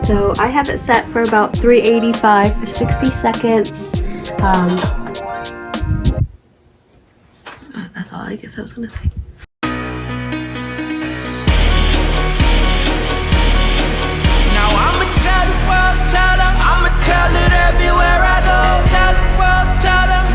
So I have it set for about 385 for 60 seconds. That's all I guess I was gonna say. Now I'ma tell the world, tell 'em, I'ma tell it everywhere I go. Tell the world, tell 'em,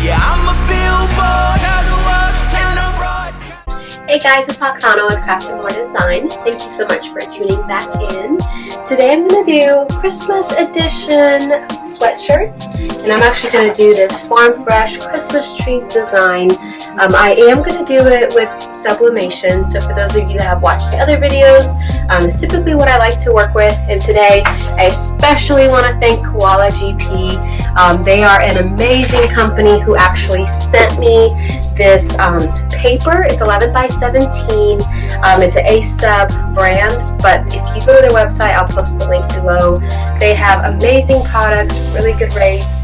yeah, I'm a billboard. Tell the world, tell them, broadcast. Hey guys, it's Oksana with Craft & More Design. Thank you so much for tuning back in. Today I'm going to do Christmas edition sweatshirts, and I'm actually going to do this Farm Fresh Christmas trees design. I am going to do it with sublimation, so for those of you that have watched the other videos, it's typically what I like to work with, and today I especially want to thank Koala GP. They are an amazing company who actually sent me this paper. It's 11 by 17. It's an Asub brand, but if you go to their website, I'll post the link below. They have amazing products, really good rates,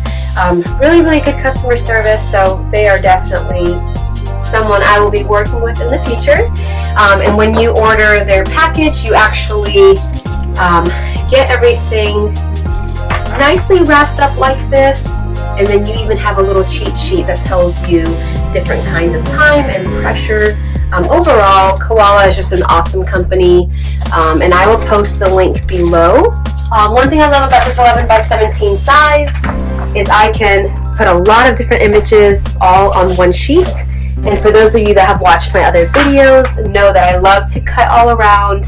really good customer service, so they are definitely someone I will be working with in the future. And when you order their package, you actually get everything nicely wrapped up like this, and then you even have a little cheat sheet that tells you different kinds of time and pressure. Overall, Koala is just an awesome company, and I will post the link below. One thing I love about this 11 by 17 size is I can put a lot of different images all on one sheet. And for those of you that have watched my other videos, know that I love to cut all around,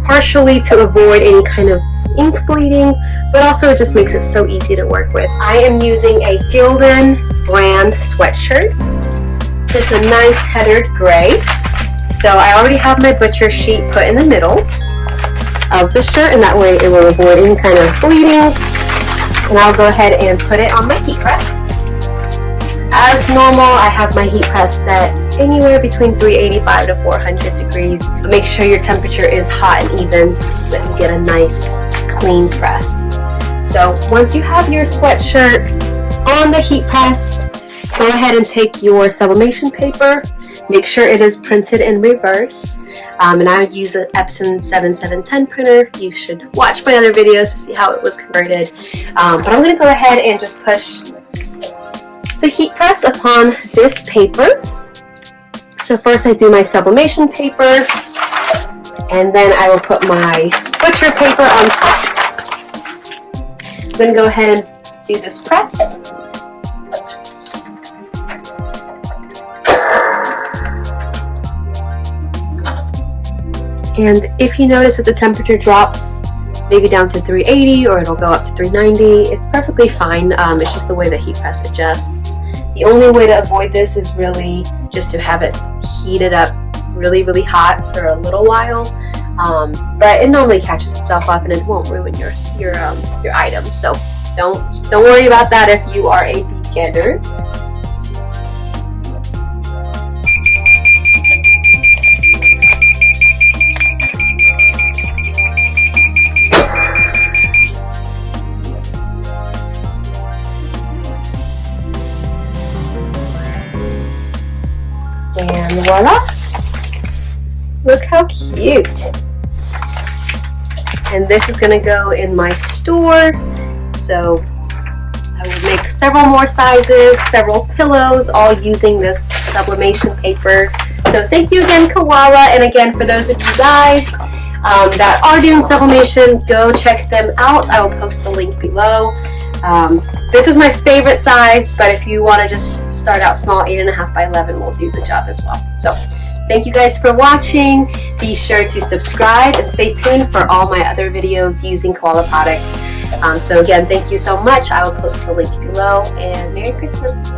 partially to avoid any kind of ink bleeding, but also it just makes it so easy to work with. I am using a Gildan brand sweatshirt, just a nice heathered gray. So I already have my butcher sheet put in the middle of the shirt, and that way it will avoid any kind of bleeding. And I'll go ahead and put it on my heat press. As normal, I have my heat press set anywhere between 385 to 400 degrees. Make sure your temperature is hot and even so that you get a nice clean press. So once you have your sweatshirt on the heat press, go ahead and take your sublimation paper. Make sure it is printed in reverse. And I use an Epson 7710 printer. You should watch my other videos to see how it was converted. But I'm going to go ahead and just push the heat press upon this paper. So first I do my sublimation paper, and then I will put my butcher paper on top. I'm going to go ahead and do this press. And if you notice that the temperature drops maybe down to 380 or it'll go up to 390, it's perfectly fine. It's just the way the heat press adjusts. The only way to avoid this is really just to have it heated up really hot for a little while. But it normally catches itself up and it won't ruin your item. So don't worry about that if you are a beginner. And voila! Look how cute! And this is going to go in my store, so I will make several more sizes, several pillows, all using this sublimation paper. So thank you again, Koala, and again for those of you guys that are doing sublimation, go check them out. I will post the link below. This is my favorite size, but if you want to just start out small, 8.5 by 11 will do the job as well. So thank you guys for watching. Be sure to subscribe and stay tuned for all my other videos using Koala products. So again, thank you so much. I will post the link below, and Merry Christmas.